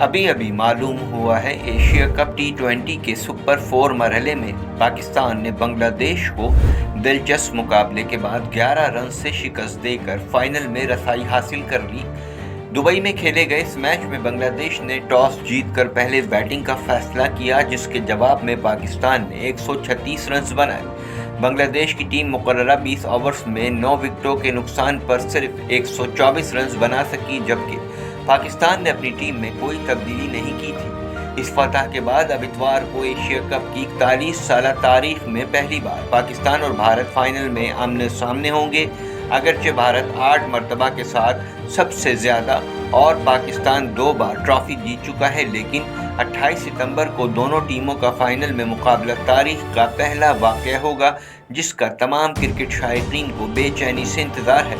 ابھی ابھی معلوم ہوا ہے ایشیا کپ ٹی20 کے سپر 4 مرحلے میں پاکستان نے بنگلہ دیش کو دلچسپ مقابلے کے بعد 11 رن سے شکست دے کر فائنل میں رسائی حاصل کر لی۔ دبئی میں کھیلے گئے اس میچ میں بنگلہ دیش نے ٹاس جیت کر پہلے بیٹنگ کا فیصلہ کیا، جس کے جواب میں پاکستان نے 136 رنز بنائے۔ بنگلہ دیش کی ٹیم مقررہ 20 اوورز میں 9 وکٹوں کے نقصان پر صرف 124 رنز بنا سکی، جبکہ پاکستان نے اپنی ٹیم میں کوئی تبدیلی نہیں کی تھی۔ اس فتح کے بعد اب اتوار کو ایشیا کپ کی 41 سالہ تاریخ میں پہلی بار پاکستان اور بھارت فائنل میں آمنے سامنے ہوں گے۔ اگرچہ بھارت 8 مرتبہ کے ساتھ سب سے زیادہ اور پاکستان 2 بار ٹرافی جیت چکا ہے، لیکن 28 ستمبر کو دونوں ٹیموں کا فائنل میں مقابلہ تاریخ کا پہلا واقعہ ہوگا، جس کا تمام کرکٹ شائقین کو بے چینی سے انتظار ہے۔